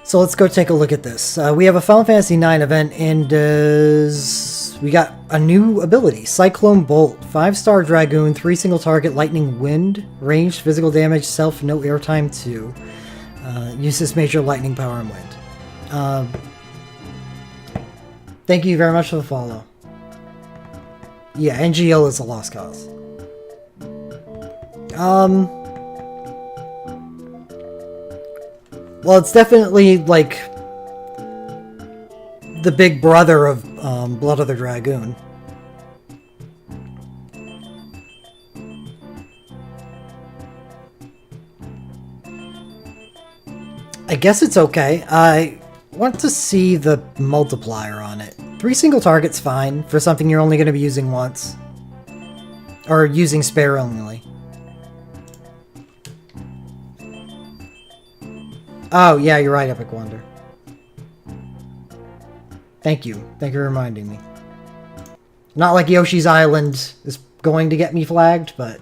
So let's go take a look at this. We have a Final Fantasy IX event, and we got a new ability, Cyclone Bolt. 5-star Dragoon, 3 single target, lightning wind, ranged, physical damage, self, no airtime 2. Uses major lightning power and wind. Thank you very much for the follow. Yeah, NGL is a lost cause. Well, it's definitely, like, the big brother of Blood of the Dragoon. I guess it's okay. I want to see the multiplier on it. 3 single targets fine for something you're only going to be using once. Or using sparingly. Oh, yeah, you're right, Epic Wonder. Thank you. Thank you for reminding me. Not like Yoshi's Island is going to get me flagged, but...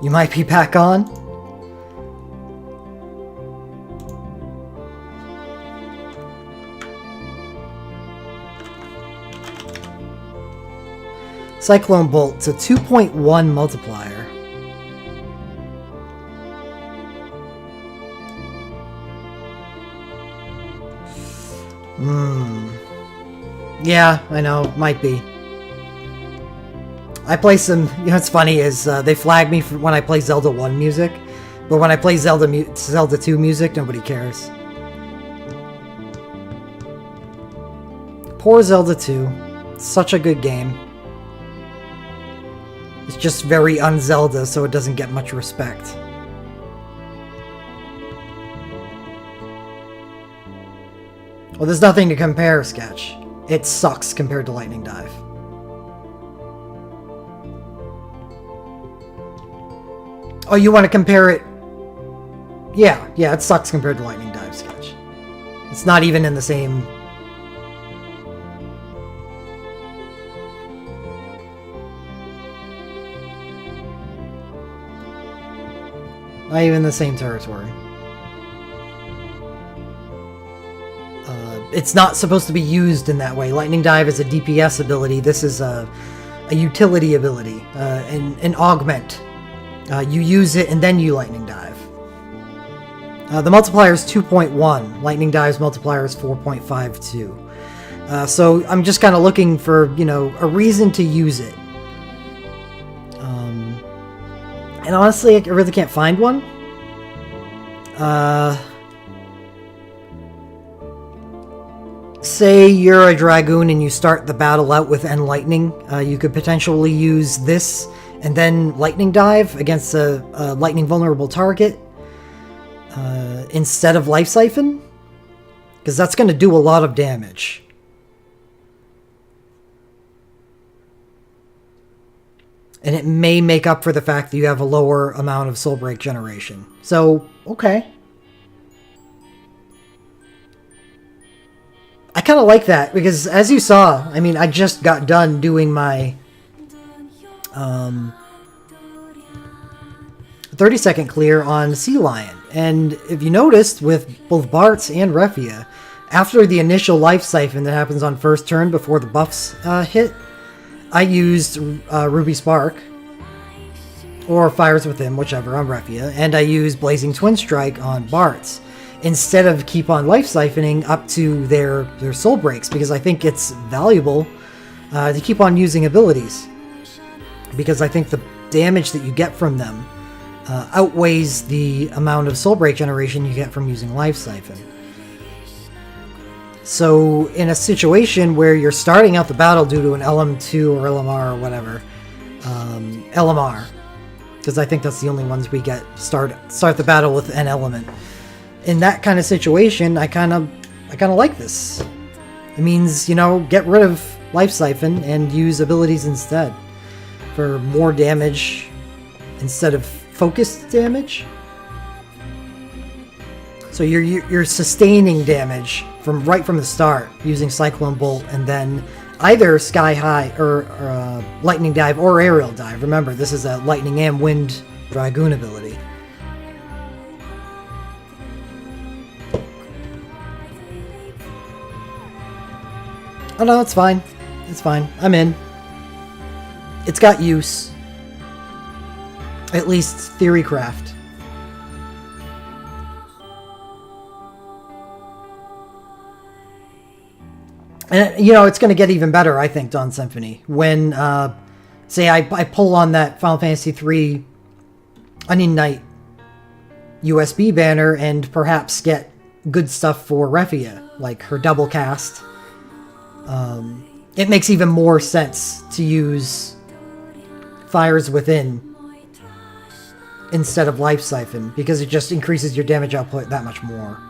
You might be back on? Cyclone Bolt, it's a 2.1 multiplier. Yeah, I know, might be. I play some, you know what's funny is they flag me for when I play Zelda 1 music, but when I play Zelda 2 music, nobody cares. Poor Zelda 2. Such a good game. It's just very un-Zelda, so it doesn't get much respect. Well, there's nothing to compare, Sketch. It sucks compared to Lightning Dive. Oh, you want to compare it? Yeah, it sucks compared to Lightning Dive, Sketch. It's not even in the same... Not even the same territory. It's not supposed to be used in that way. Lightning Dive is a DPS ability. This is a utility ability, an augment. You use it and then you Lightning Dive. The multiplier is 2.1. Lightning Dive's multiplier is 4.52. So I'm just kind of looking for, you know, a reason to use it. And honestly, I really can't find one. Say you're a Dragoon and you start the battle out with N Lightning. You could potentially use this and then Lightning Dive against a lightning vulnerable target instead of Life Siphon. Because that's going to do a lot of damage. And it may make up for the fact that you have a lower amount of Soul Break generation. So, okay. I kind of like that, because as you saw, I mean, I just got done doing my 30-second clear on Sea Lion. And if you noticed, with both Bartz and Refia, after the initial Life Siphon that happens on first turn before the buffs hit, I used Ruby Spark, or Fires Within, whichever, on Refia, and I used Blazing Twin Strike on Bartz, instead of keep on Life Siphoning up to their Soul Breaks, because I think it's valuable to keep on using abilities, because I think the damage that you get from them outweighs the amount of Soul Break generation you get from using Life Siphon. So, in a situation where you're starting out the battle due to an LM2 or LMR or whatever, LMR, because I think that's the only ones we get start the battle with an element. In that kind of situation, I kind of like this. It means, you know, get rid of Life Siphon and use abilities instead for more damage instead of focused damage. So you're sustaining damage right from the start using Cyclone Bolt and then either Sky High or Lightning Dive or Aerial Dive. Remember, this is a Lightning and Wind Dragoon ability. Oh no, it's fine. It's fine. I'm in. It's got use. At least Theorycraft. And, you know, it's going to get even better, I think, Dawn Symphony. When, say, I pull on that Final Fantasy III Onion Knight USB banner and perhaps get good stuff for Refia, like her double cast. It makes even more sense to use Fires Within instead of Life Siphon, because it just increases your damage output that much more.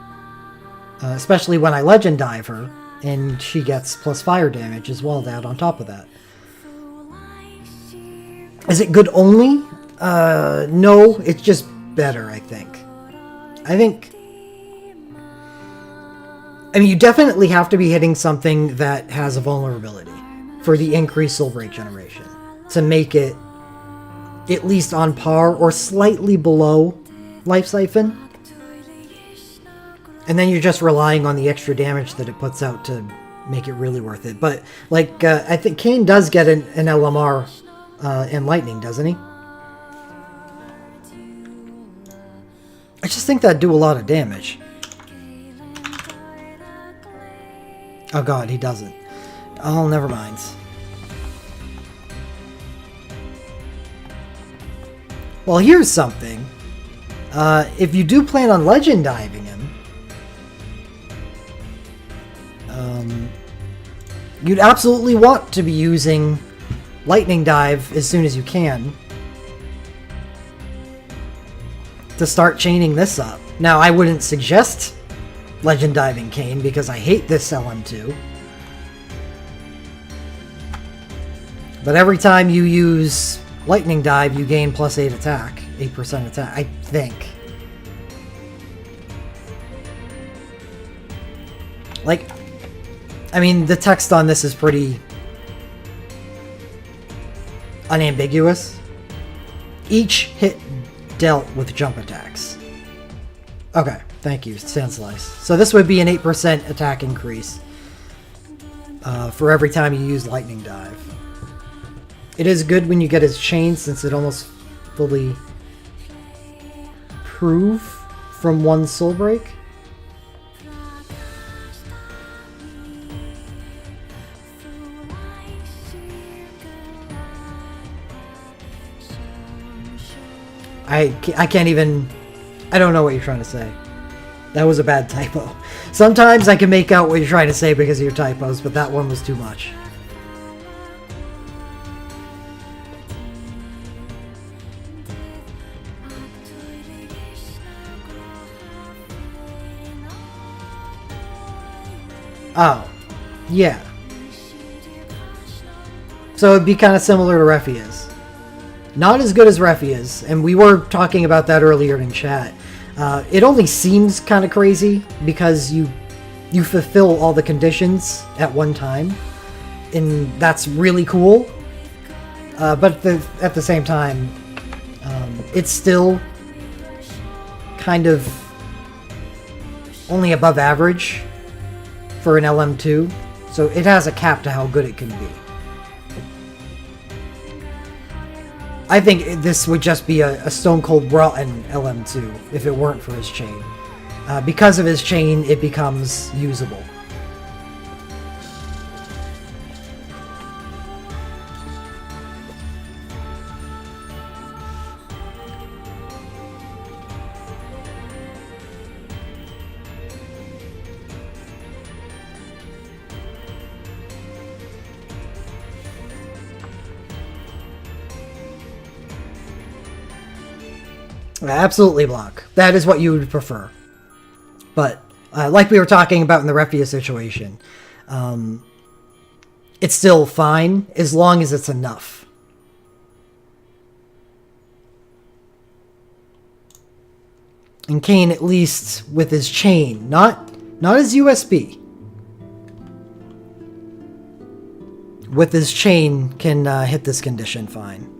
Especially when I Legend Dive her, and she gets plus fire damage as well to add on top of that. Is it good only? No, it's just better, I think. I mean, you definitely have to be hitting something that has a vulnerability for the increased Soul Break generation to make it at least on par or slightly below Life Siphon. And then you're just relying on the extra damage that it puts out to make it really worth it. But, like, I think Kain does get an LMR in Lightning, doesn't he? I just think that'd do a lot of damage. Oh god, he doesn't. Oh, never mind. Well, here's something. If you do plan on Legend Diving him, you'd absolutely want to be using Lightning Dive as soon as you can to start chaining this up. Now, I wouldn't suggest Legend Diving Kain because I hate this LM2. But every time you use Lightning Dive, you gain plus 8 attack. 8% attack, I think. Like, I mean, the text on this is pretty unambiguous. Each hit dealt with jump attacks. Okay, thank you, Sandslice. So this would be an 8% attack increase for every time you use Lightning Dive. It is good when you get his chain, since it almost fully prove from one Soul Break. I can't even... I don't know what you're trying to say. That was a bad typo. Sometimes I can make out what you're trying to say because of your typos, but that one was too much. Oh, yeah. So it'd be kind of similar to Refia's. Not as good as Refia's, and we were talking about that earlier in chat. It only seems kind of crazy because you fulfill all the conditions at one time, and that's really cool. But at the same time, it's still kind of only above average for an LM2, so it has a cap to how good it can be. I think this would just be a Stone Cold rotten LM2 if it weren't for his chain. Because of his chain, it becomes usable. Absolutely, Block. That is what you would prefer. But, like we were talking about in the Refia situation, it's still fine as long as it's enough. And Kain, at least with his chain, not his USB. with his chain can hit this condition fine.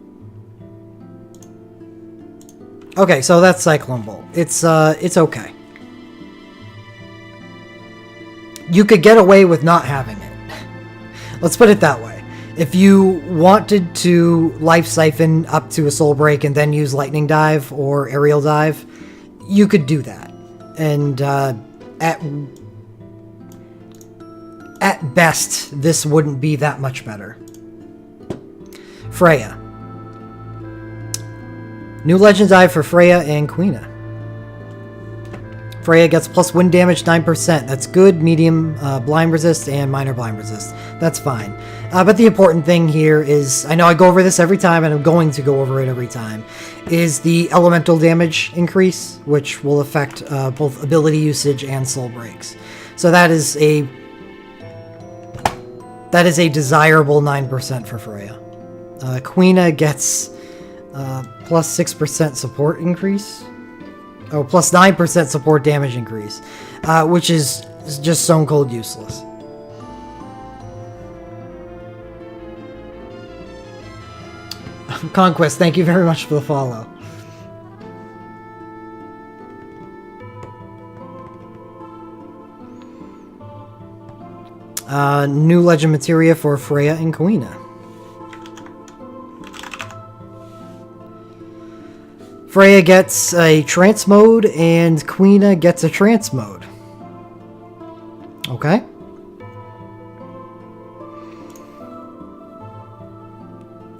Okay, so that's Cyclone Bolt. It's okay. You could get away with not having it. Let's put it that way. If you wanted to Life Siphon up to a Soul Break and then use Lightning Dive or Aerial Dive, you could do that. And at best, this wouldn't be that much better. Freya. New Legend Dive for Freya and Quina. Freya gets plus wind damage 9%. That's good, medium blind resist, and minor blind resist. That's fine. But the important thing here is, I know I go over this every time, and I'm going to go over it every time, is the elemental damage increase, which will affect both ability usage and soul breaks. So that is a desirable 9% for Freya. Quina gets plus 6% support increase. Oh, plus 9% support damage increase, which is just stone cold useless. Conquest, thank you very much for the follow. New Legend Materia for Freya and Quina. Freya gets a trance mode, and Quina gets a trance mode. Okay.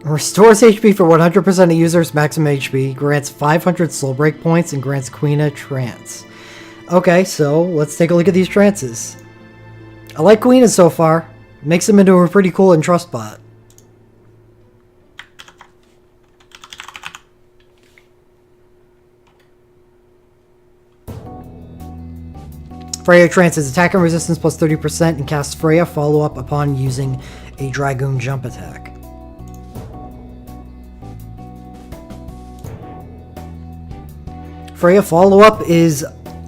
Restores HP for 100% of users' maximum HP, grants 500 soul break points, and grants Quina trance. Okay, so let's take a look at these trances. I like Quina so far. Makes him into a pretty cool and trust bot. Freya Trance's attack and resistance plus 30% and casts Freya follow-up upon using a Dragoon jump attack. Freya follow-up is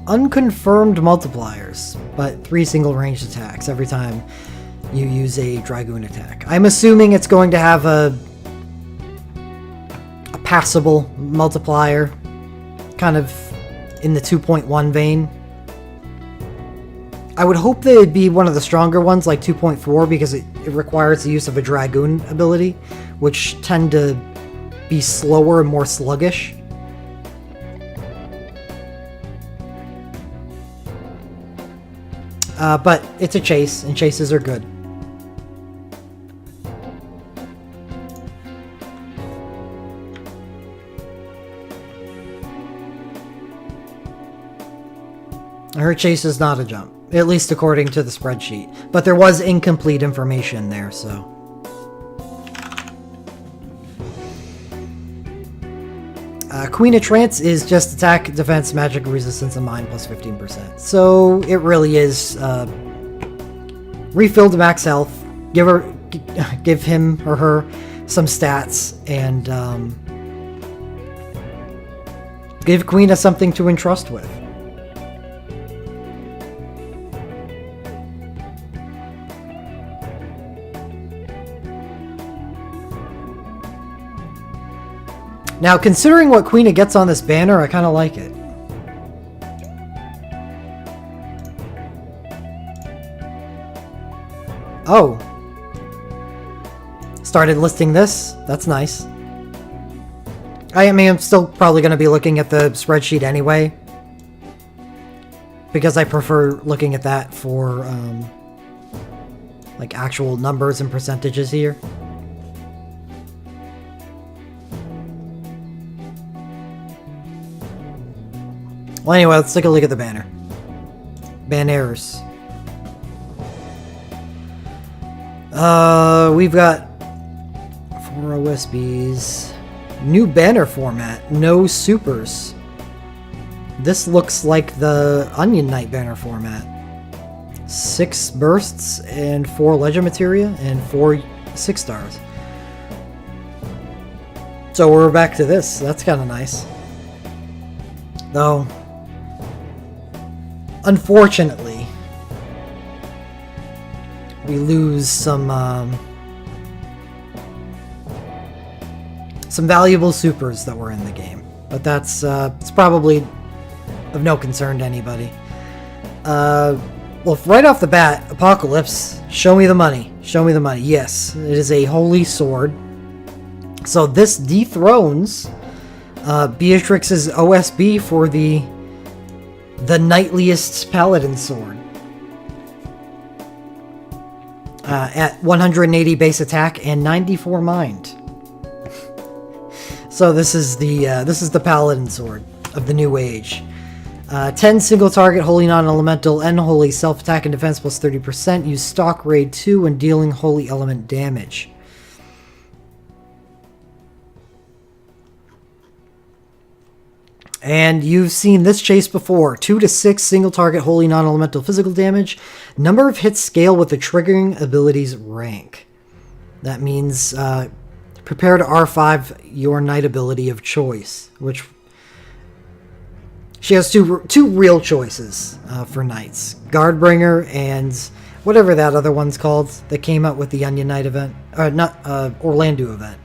unconfirmed multipliers, but 3 single ranged attacks every time you use a Dragoon attack. I'm assuming it's going to have a passable multiplier, kind of in the 2.1 vein. I would hope that it'd be one of the stronger ones, like 2.4, because it requires the use of a Dragoon ability, which tend to be slower and more sluggish. But it's a chase, and chases are good. Her chase is not a jump, at least according to the spreadsheet. But there was incomplete information there, so... Quina Trance is just attack, defense, magic resistance, and mind plus 15%. So it really is refill to max health, give him or her some stats, and give Quina something to entrust with. Now, considering what Quina gets on this banner, I kind of like it. Oh. Started listing this. That's nice. I mean, I'm still probably going to be looking at the spreadsheet anyway, because I prefer looking at that for, like, actual numbers and percentages here. Well, anyway, let's take a look at the banner. Banners. We've got 4 OSBs. New banner format. No supers. This looks like the Onion Knight banner format. 6 bursts and 4 legend materia and 4 6 stars. So we're back to this. That's kind of nice. Though, unfortunately, we lose some some valuable supers that were in the game. But that's it's probably of no concern to anybody. Well, right off the bat, Apocalypse, show me the money. Show me the money. Yes, it is a holy sword. So this dethrones Beatrix's OSB for the knightliest paladin sword. At 180 base attack and 94 mind. So this is the paladin sword of the new age. 10 single target, holy non-elemental, and holy self-attack and defense plus 30%. Use stock raid 2 when dealing holy element damage. And you've seen this chase before. 2 to 6 single target, holy non-elemental physical damage. Number of hits scale with the triggering ability's rank. That means prepare to R5 your knight ability of choice, which she has two real choices for knights. Guardbringer and whatever that other one's called that came out with the Onion Knight event. Not Orlando event.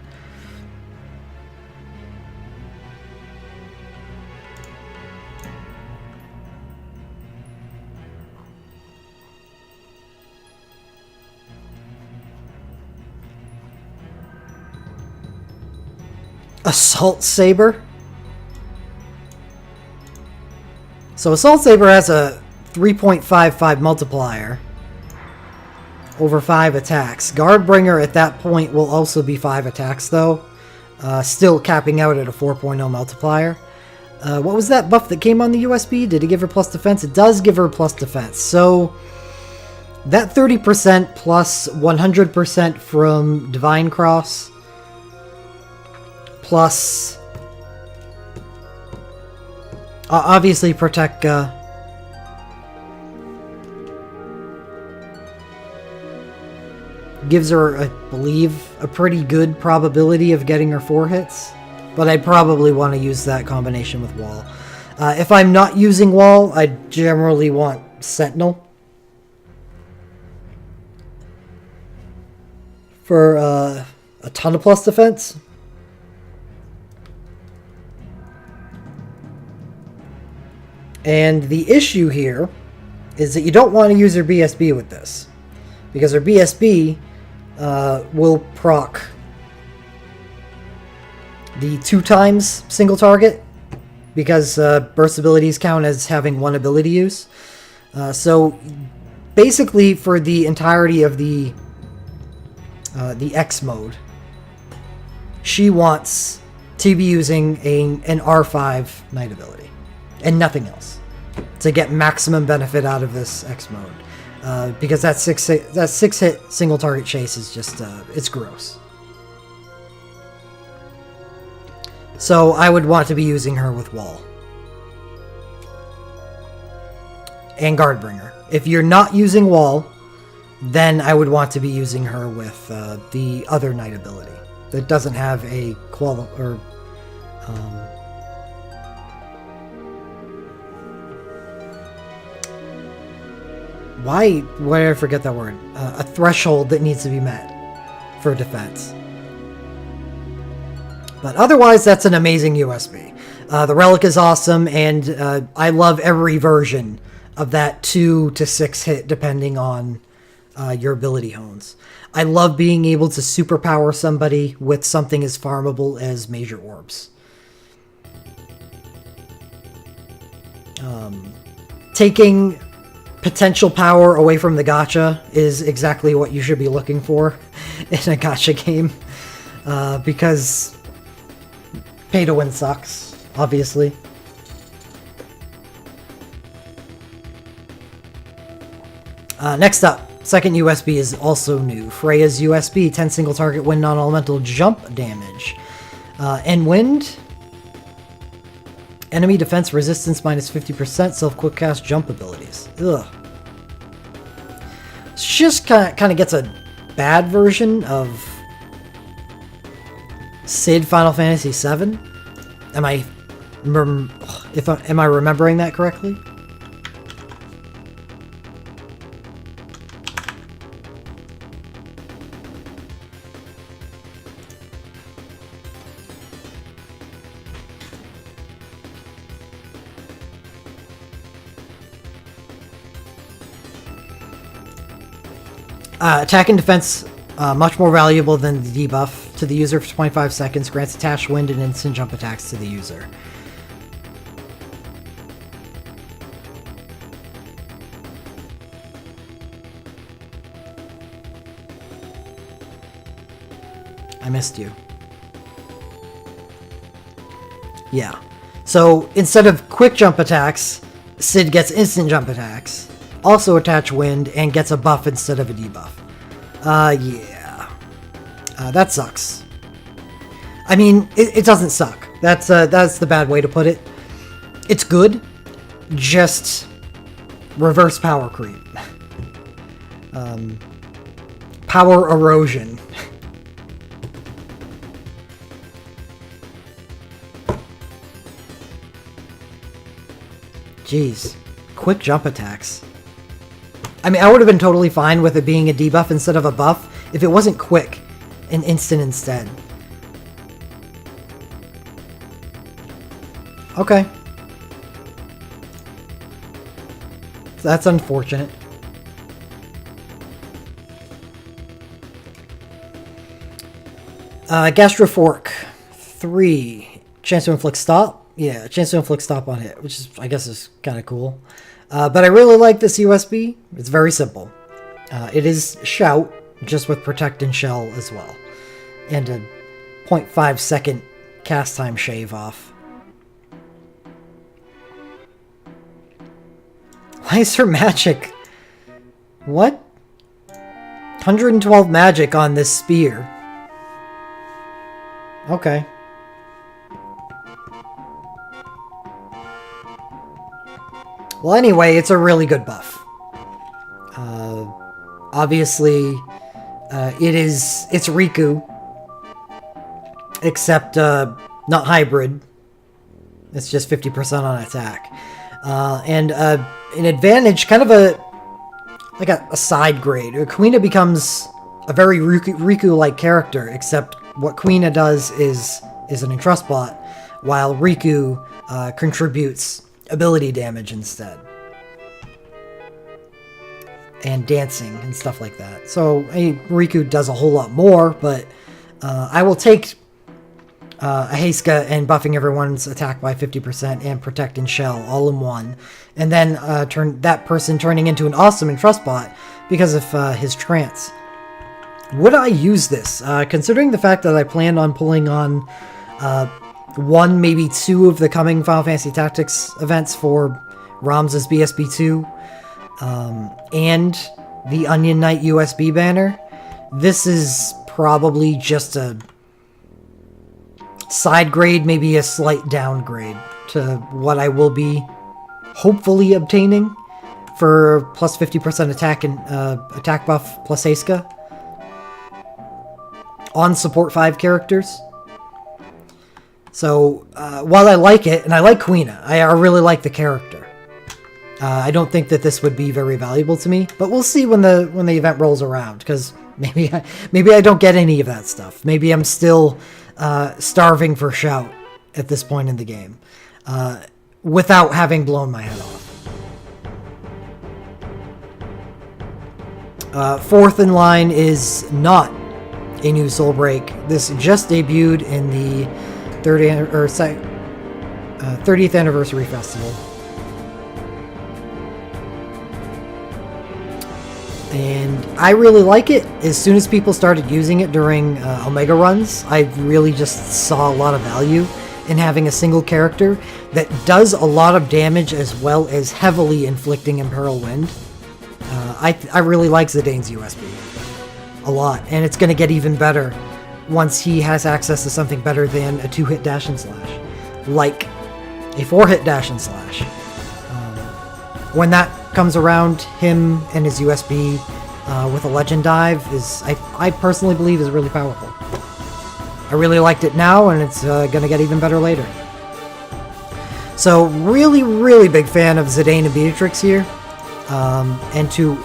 Assault Saber. So Assault Saber has a 3.55 multiplier over 5 attacks. Guardbringer at that point will also be 5 attacks though. Still capping out at a 4.0 multiplier. What was that buff that came on the USB? Did it give her plus defense? It does give her plus defense. So that 30% plus 100% from Divine Cross plus obviously Protecka gives her, I believe, a pretty good probability of getting her 4 hits, but I'd probably want to use that combination with Wall. If I'm not using Wall, I generally want Sentinel for a ton of plus defense. And the issue here is that you don't want to use her BSB with this, because her BSB will proc the 2 times single target, because burst abilities count as having 1 ability use. So basically for the entirety of the X mode, she wants to be using an R5 knight ability and nothing else to get maximum benefit out of this X mode, because that 6 hit single target chase is just it's gross. So I would want to be using her with Wall and Guardbringer. If you're not using Wall, then I would want to be using her with the other knight ability that doesn't have a why did I forget that word? A threshold that needs to be met for defense. But otherwise, that's an amazing USB. The Relic is awesome, and I love every version of that 2 to 6 hit, depending on your ability hones. I love being able to superpower somebody with something as farmable as Major Orbs. Taking potential power away from the gacha is exactly what you should be looking for in a gacha game, because pay to win sucks, obviously. Next up, second USB is also new. Freya's USB, 10 single target wind non-elemental jump damage. And wind, enemy defense resistance minus 50%, self-quick cast jump abilities. Ugh. She just kind of gets a bad version of Sid Final Fantasy VII. Am I remembering that correctly? Attack and defense, much more valuable than the debuff to the user for 25 seconds, grants attached wind and instant jump attacks to the user. I missed you. Yeah. So instead of quick jump attacks, Sid gets instant jump attacks, also attach wind, and gets a buff instead of a debuff. Yeah. That sucks. I mean, it doesn't suck. That's the bad way to put it. It's good, just reverse power creep. Power erosion. Jeez. Quick jump attacks. I mean, I would have been totally fine with it being a debuff instead of a buff if it wasn't quick and instant instead. Okay. That's unfortunate. Gastrofork. 3. Chance to inflict stop. Yeah, chance to inflict stop on hit, which is, I guess, is kind of cool. But I really like this USB. It's very simple. It is Shout, just with Protect and Shell as well. And a 0.5 second cast time shave off. Why is her magic? What? 112 magic on this spear. Okay. Well, anyway, it's a really good buff. Obviously, it's Riku, except not hybrid. It's just 50% on attack. And an advantage, kind of like a side grade. Kuina becomes a very Riku-like character, except what Kuina does is an entrust bot, while Riku contributes ability damage instead. And dancing and stuff like that. So, Riku does a whole lot more, but I will take a Heiska and buffing everyone's attack by 50% and Protect and Shell all in one. And then turn that person turning into an awesome entrust bot because of his trance. Would I use this? Considering the fact that I plan on pulling on one, maybe two of the coming Final Fantasy Tactics events for Ram's BSB2 and the Onion Knight USB banner, this is probably just a side grade, maybe a slight downgrade to what I will be hopefully obtaining for plus 50% attack and attack buff plus Heiska on support 5 characters. So, while I like it, and I like Kuina, I really like the character. I don't think that this would be very valuable to me, but we'll see when the event rolls around, because maybe I don't get any of that stuff. Maybe I'm still starving for Shout at this point in the game, without having blown my head off. Fourth in line is not a new Soul Break. This just debuted in the 30th Anniversary Festival. And I really like it. As soon as people started using it during Omega runs, I really just saw a lot of value in having a single character that does a lot of damage as well as heavily inflicting Imperil Wind. I really like Zidane's USB a lot, and it's going to get even better once he has access to something better than a 2-hit dash and slash, like a 4-hit dash and slash. When that comes around, him and his USB with a legend dive is, I personally believe, is really powerful. I really liked it now, and it's going to get even better later. So, really big fan of Zidane and Beatrix here. And to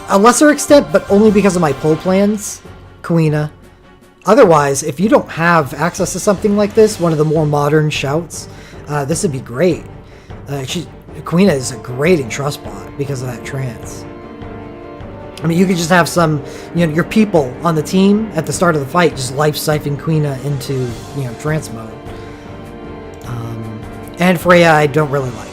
a lesser extent, but only because of my pull plans, Kuina. Otherwise, if you don't have access to something like this, one of the more modern shouts, this would be great. Kuina is a great entrust bot because of that trance. I mean, you could just have some, your people on the team at the start of the fight just life-siphon Quina into, trance mode. And Freya, I don't really like.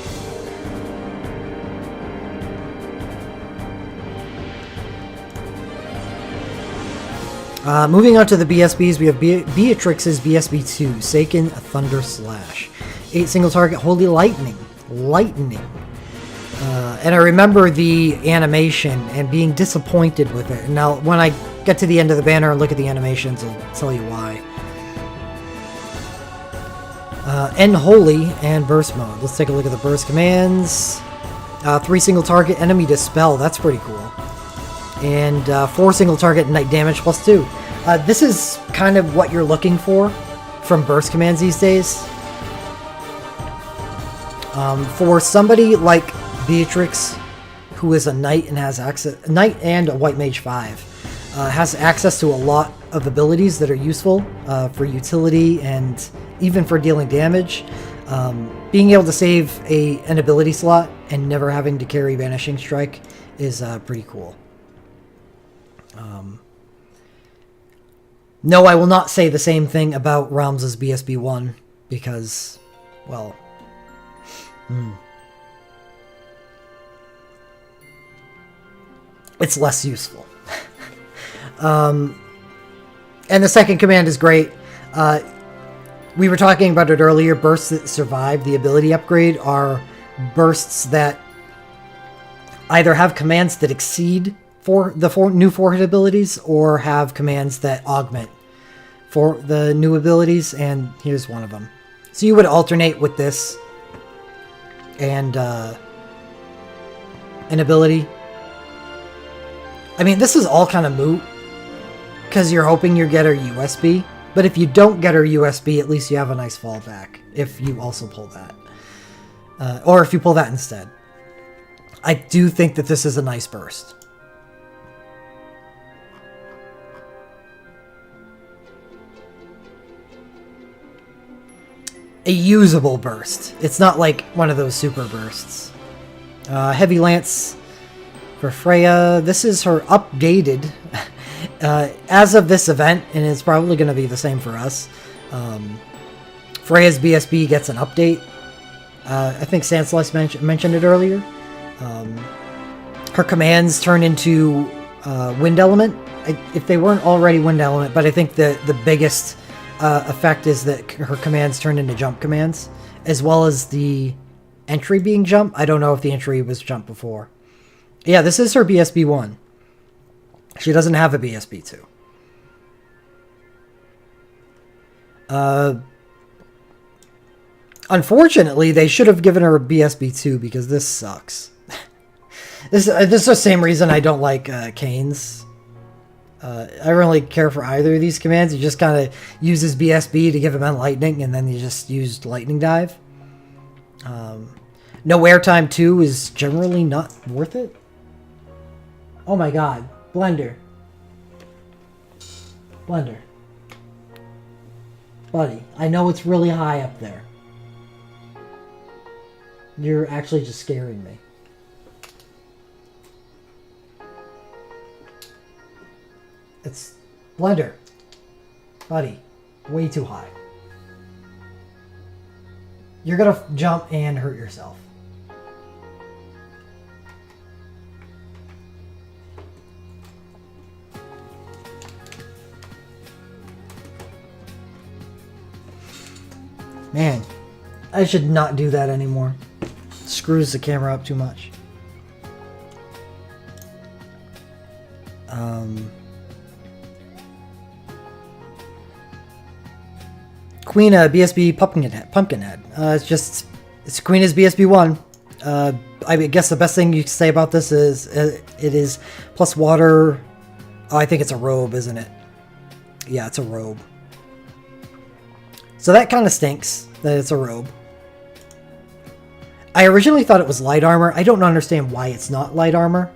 Moving on to the BSBs, we have Beatrix's BSB2, Seiken Thunder Slash. 8 single target, Holy Lightning. And I remember the animation and being disappointed with it. Now, when I get to the end of the banner and look at the animations, I'll tell you why. End Holy and Burst Mode. Let's take a look at the burst commands. 3 single target, Enemy Dispel. That's pretty cool. And 4 single target, Night Damage +2. This is kind of what you're looking for from burst commands these days. For somebody like Beatrix, who is a knight and has access, knight and a white mage 5, has access to a lot of abilities that are useful for utility and even for dealing damage. Being able to save an ability slot and never having to carry Vanishing Strike is pretty cool. No, I will not say the same thing about Realms' BSB1 because, well, it's less useful. And the second command is great. We were talking about it earlier. Bursts that survive the ability upgrade are bursts that either have commands that exceed new 4-hit abilities or have commands that augment for the new abilities, and here's one of them. So you would alternate with this and an ability. I mean, this is all kind of moot because you're hoping you get her USB, but if you don't get her USB, at least you have a nice fallback if you also pull that. Or if you pull that instead. I do think that this is a nice burst. A usable burst. It's not like one of those super bursts. Heavy Lance for Freya. This is her updated as of this event, and it's probably going to be the same for us. Freya's BSB gets an update. I think Sanslice mentioned it earlier. Her commands turn into Wind Element. If they weren't already Wind Element, but I think the biggest effect is that her commands turn into jump commands, as well as the entry being jump. I don't know if the entry was jump before. Yeah, this is her BSB 1. She doesn't have a BSB 2. Unfortunately, they should have given her a BSB 2 because this sucks. This is the same reason I don't like Kane's. I don't really care for either of these commands. You just kind of use his BSB to give him Lightning, and then you just used Lightning Dive. No Airtime 2 is generally not worth it. Oh my god. Blender. Blender. Buddy, I know it's really high up there. You're actually just scaring me. It's Blender. Buddy, way too high. You're gonna jump and hurt yourself. Man, I should not do that anymore. It screws the camera up too much. Quina BSB Pumpkinhead. It's Quina's BSB 1. I guess the best thing you can say about this is it is plus water. Oh, I think it's a robe, isn't it? Yeah, it's a robe. So that kind of stinks that it's a robe. I originally thought it was light armor. I don't understand why it's not light armor.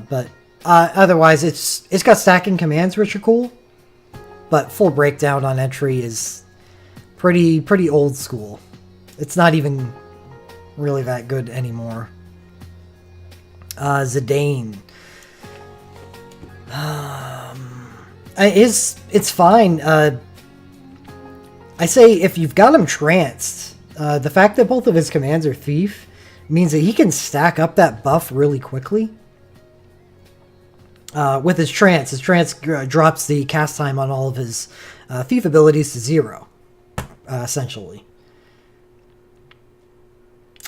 But otherwise, it's got stacking commands, which are cool. but full breakdown on entry is pretty old school. It's not even really that good anymore. Zidane. It's fine. I say if you've got him tranced, the fact that both of his commands are thief means that he can stack up that buff really quickly. With his trance drops the cast time on all of his thief abilities to 0, essentially.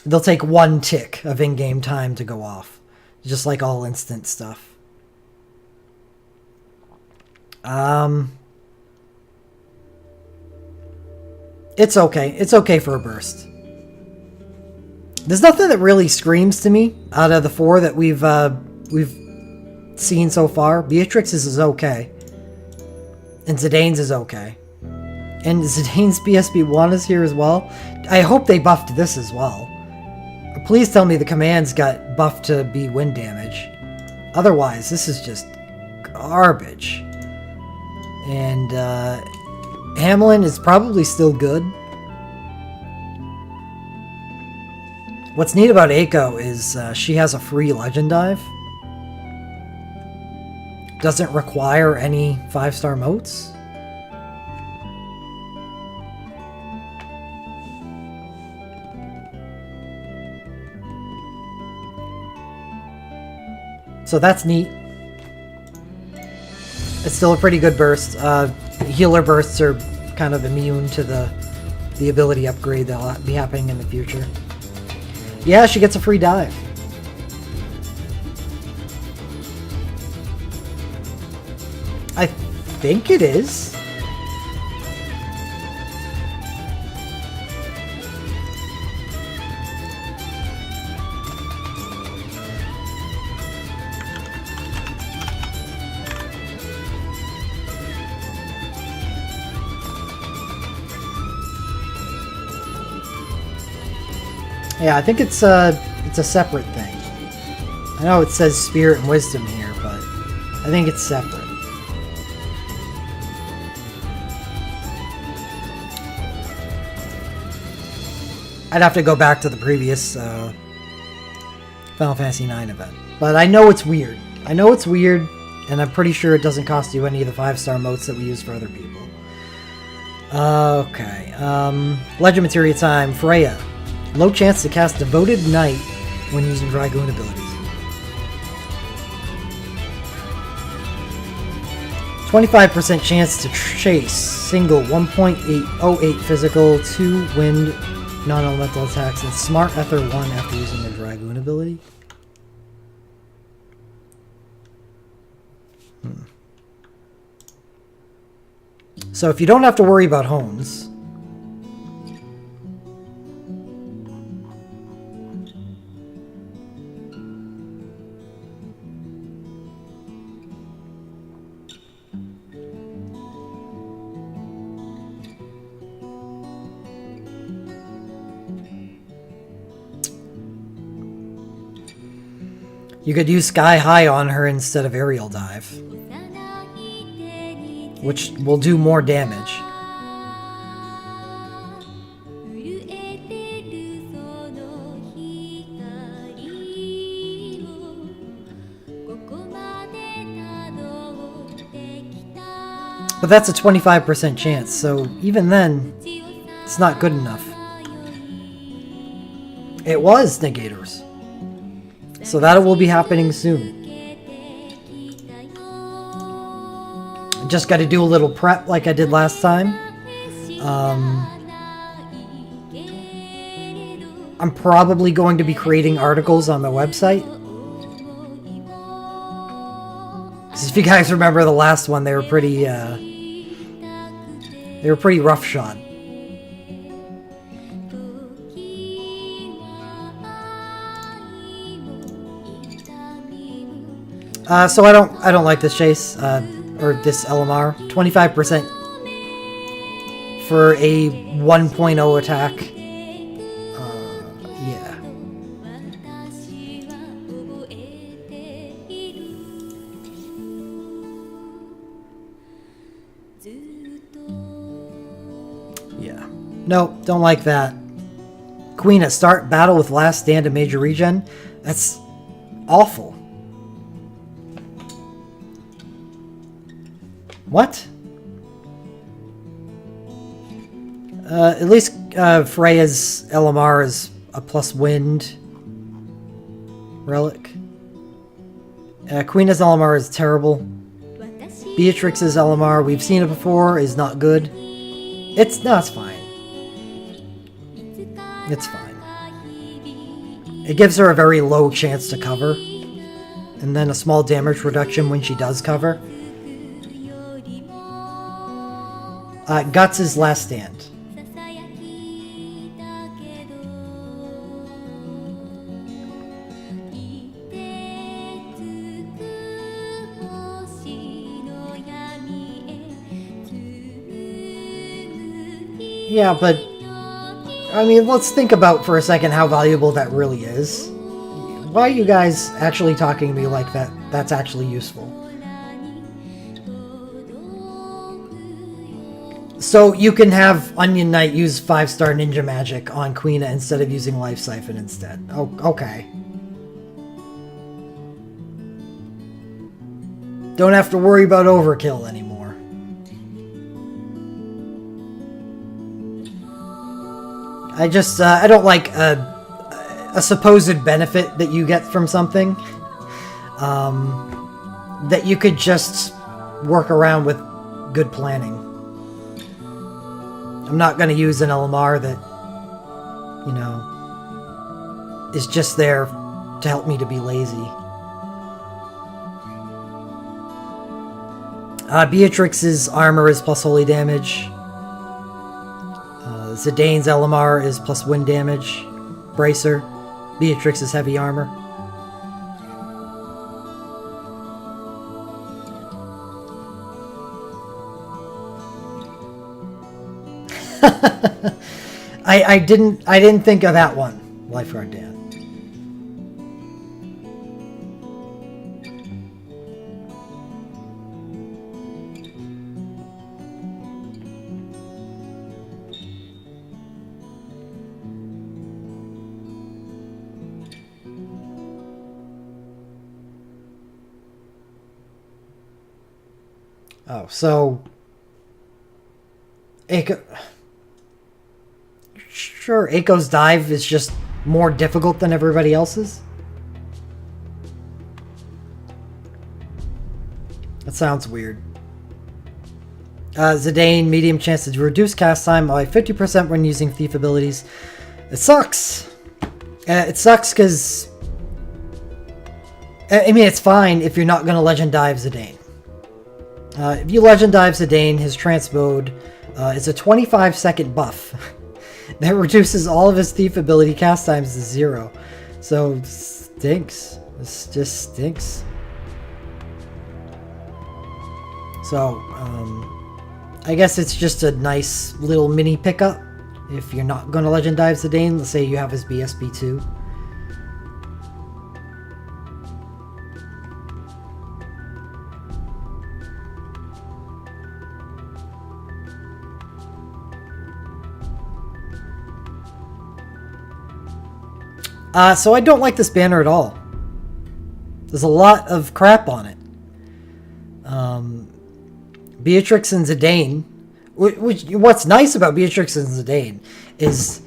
They'll take 1 tick of in-game time to go off, just like all instant stuff. It's okay. It's okay for a burst. There's nothing that really screams to me out of the 4 that we've seen so far. Beatrix's is okay. And Zidane's is okay. And Zidane's BSB1 is here as well. I hope they buffed this as well. Please tell me the commands got buffed to be wind damage. Otherwise, this is just garbage. And Hamlin is probably still good. What's neat about Eiko is she has a free legend dive. Doesn't require any 5-star motes. So that's neat. It's still a pretty good burst. Healer bursts are kind of immune to the ability upgrade that'll be happening in the future. Yeah, she gets a free dive. I think it is. Yeah, I think it's a separate thing. I know it says Spirit and Wisdom here, but I think it's separate. I'd have to go back to the previous Final Fantasy IX event. But I know it's weird. I know it's weird, and I'm pretty sure it doesn't cost you any of the 5-star motes that we use for other people. Okay. Legend Materia time. Freya. Low chance to cast Devoted Knight when using Dragoon abilities. 25% chance to chase single 1.808 physical 2 wind non-elemental attacks and Smart Ether 1 after using the Dragoon ability. So if you don't have to worry about homes, you could use Sky High on her instead of Aerial Dive, which will do more damage. But that's a 25% chance, so even then, it's not good enough. It was Negators. So that will be happening soon. Just got to do a little prep like I did last time. I'm probably going to be creating articles on my website. Because if you guys remember the last one, they were pretty roughshod. So I don't like this chase, or this LMR. 25% for a 1.0 attack. Yeah. Yeah. No, don't like that. Queen at start, battle with last stand and major regen. That's awful. What? At least Freya's LMR is a plus wind relic. Queen's LMR is terrible. Beatrix's LMR, we've seen it before, is not good. It's fine. It's fine. It gives her a very low chance to cover, and then a small damage reduction when she does cover. Guts is last stand. Yeah, but I mean, let's think about for a second how valuable that really is. Why are you guys actually talking to me like that? That's actually useful. So you can have Onion Knight use 5-star ninja magic on Queena instead of using Life Siphon instead. Oh, okay. Don't have to worry about overkill anymore. I just, I don't like a supposed benefit that you get from something that you could just work around with good planning. I'm not going to use an LMR that, you know, is just there to help me to be lazy. Beatrix's armor is plus holy damage. Zidane's LMR is plus wind damage. Bracer. Beatrix's heavy armor. I didn't think of that one, Lifeguard Dan. Oh, so Sure, Eiko's dive is just more difficult than everybody else's. That sounds weird. Zidane, medium chance to reduce cast time by 50% when using thief abilities. It sucks. It sucks because... I mean, it's fine if you're not going to Legend Dive Zidane. If you Legend Dive Zidane, his trance mode is a 25-second buff. That reduces all of his thief ability cast times to 0. So, stinks. This just stinks. So, I guess it's just a nice little mini pickup. If you're not going to Legend Dive Zidane, let's say you have his BSB 2. So I don't like this banner at all. There's a lot of crap on it. Beatrix and Zidane, what's nice about Beatrix and Zidane is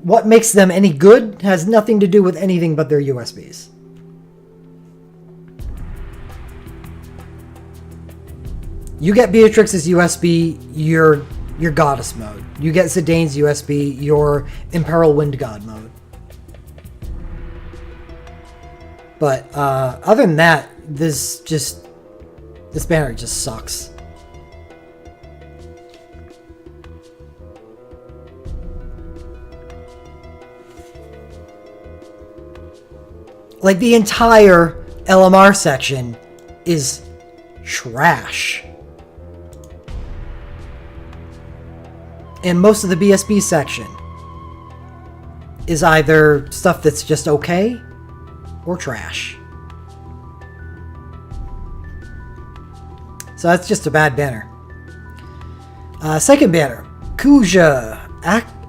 what makes them any good has nothing to do with anything but their USBs. You get Beatrix's USB, your Goddess mode. You get Zidane's USB, your Imperil Wind God mode. But other than that, this banner just sucks. Like, the entire LMR section is trash. And most of the BSB section is either stuff that's just okay or trash. So that's just a bad banner. Second banner, Kuja,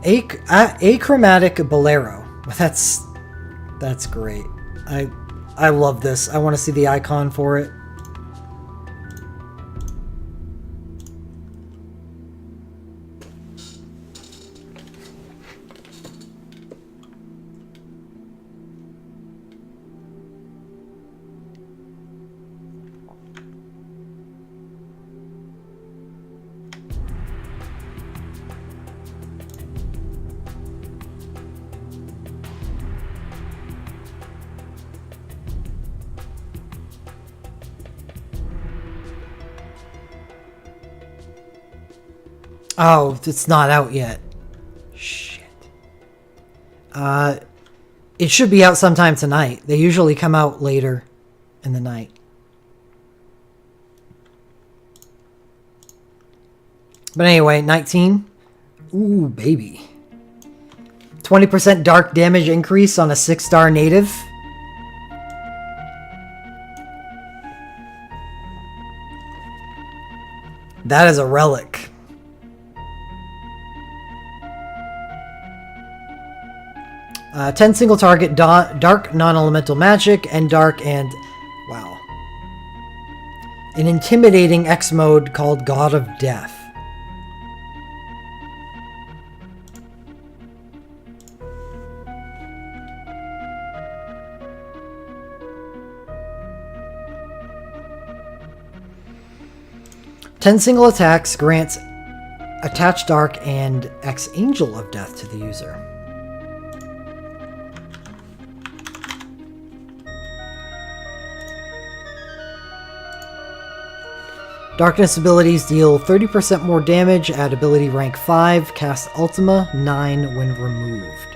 Achromatic Bolero. That's great. I love this. I want to see the icon for it. Oh, it's not out yet. Shit. It should be out sometime tonight. They usually come out later in the night. But anyway, 19. Ooh, baby. 20% dark damage increase on a 6-star native. That is a relic. Uh, 10 single target, dark non-elemental magic, and dark and... wow. An intimidating X mode called God of Death. Ten single attacks grants Attach Dark and X Angel of Death to the user. Darkness abilities deal 30% more damage at ability rank 5, cast Ultima 9 when removed.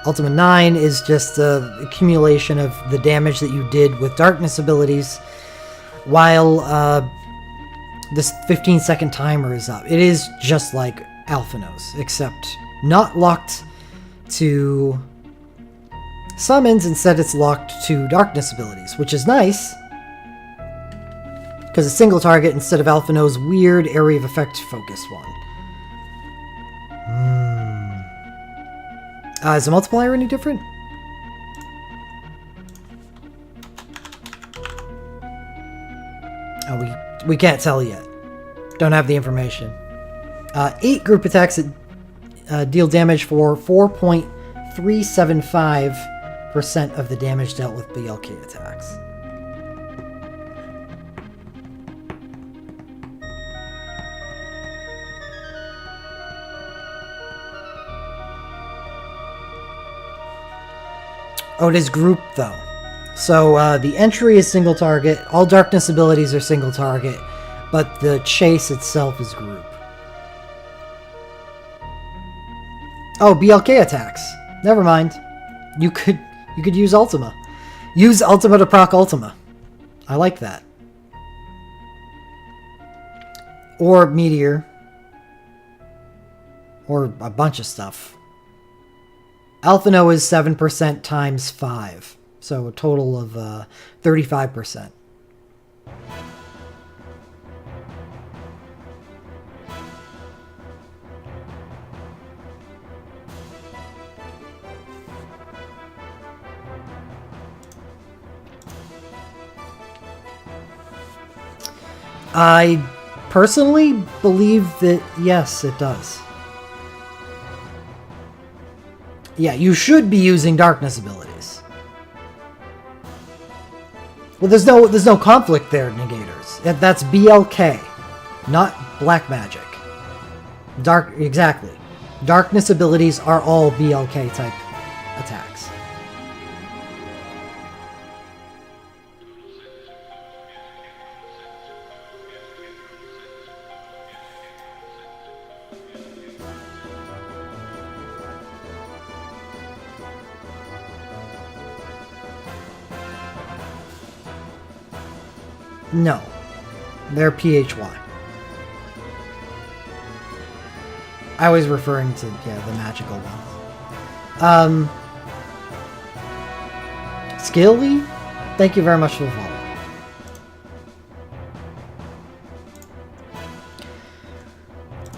Ultima 9 is just the accumulation of the damage that you did with darkness abilities while this 15-second timer is up. It is just like Alphanos, except not locked to summons, instead it's locked to darkness abilities, which is nice. Because a single target instead of Alphino's weird area of effect focused one. Is the multiplier any different? Oh, we can't tell yet. Don't have the information. 8 group attacks that deal damage for 4.375% of the damage dealt with BLK attacks. Oh, it is group though. So the entry is single target, all darkness abilities are single target, but the chase itself is group. Oh, BLK attacks. Never mind. You could use Ultima. Use Ultima to proc Ultima. I like that. Or Meteor. Or a bunch of stuff. Alphino is 7% times 5, so a total of 35%. I personally believe that, yes, it does. Yeah, you should be using darkness abilities. Well, there's no conflict there, negators. That's BLK, not black magic. Exactly. Darkness abilities are all BLK type attacks. No, they're PHY. I was referring to, yeah, the magical ones. Skilly, thank you very much for the follow.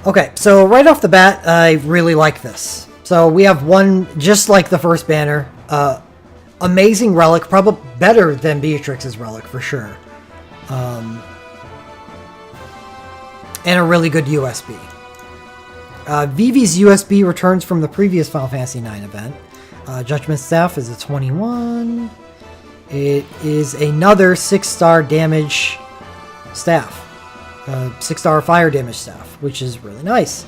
Okay, so right off the bat, I really like this. So we have one, just like the first banner, amazing relic, probably better than Beatrix's relic for sure. And a really good USB. Vivi's USB returns from the previous Final Fantasy IX event. Judgment Staff is a 21. It is another 6-star damage staff. 6-star fire damage staff, which is really nice.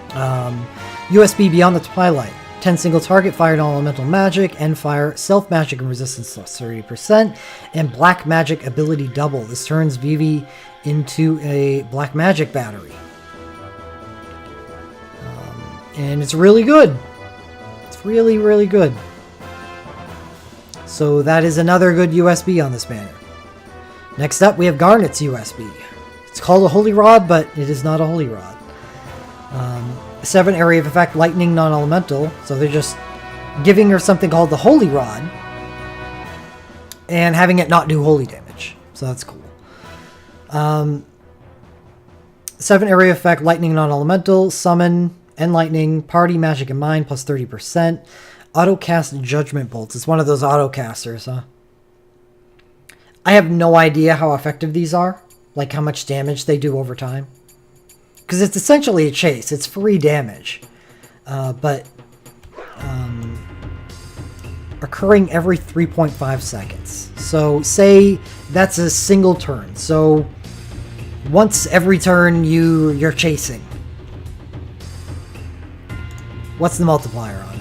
USB Beyond the Twilight. 10 single target fired on elemental magic, end fire, self magic and resistance plus 30%, and black magic ability double. This turns Vivi into a black magic battery. And it's really good. It's really, really good. So that is another good USB on this banner. Next up, we have Garnet's USB. It's called a Holy Rod, but it is not a Holy Rod. 7 area of effect, lightning, non-elemental. So they're just giving her something called the Holy Rod and having it not do holy damage. So that's cool. 7 area effect, lightning, non-elemental, summon, and lightning, party, magic, and mind, plus 30%. Auto cast Judgment Bolts. It's one of those auto casters, huh? I have no idea how effective these are. Like how much damage they do over time. Because it's essentially a chase. It's free damage. But occurring every 3.5 seconds. So say that's a single turn. So once every turn you're chasing. What's the multiplier on it?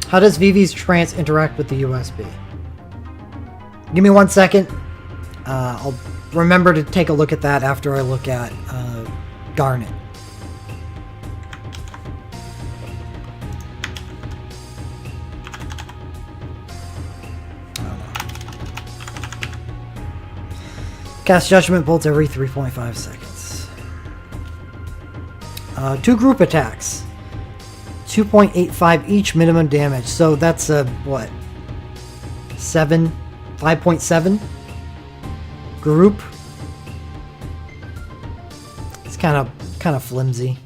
How does Vivi's trance interact with the USB? Give me 1 second. I'll remember to take a look at that after I look at Garnet. Cast Judgment Bolts every 3.5 seconds. 2 group attacks. 2.85 each minimum damage. So that's a, what? 5.7 group. It's kind of flimsy.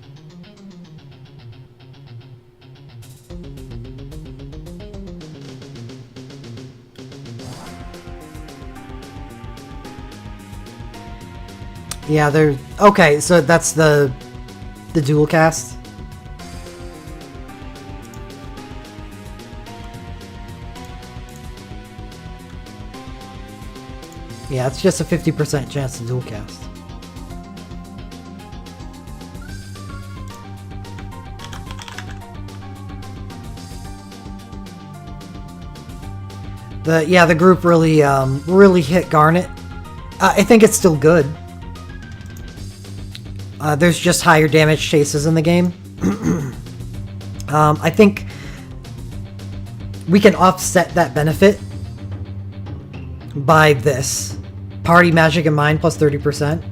Yeah, they're okay. So that's the dual cast. Yeah, it's just a 50% chance to dual cast. The group really really hit Garnet. I think it's still good. There's just higher damage chases in the game. I think we can offset that benefit by this. Party, magic, and mind plus 30%.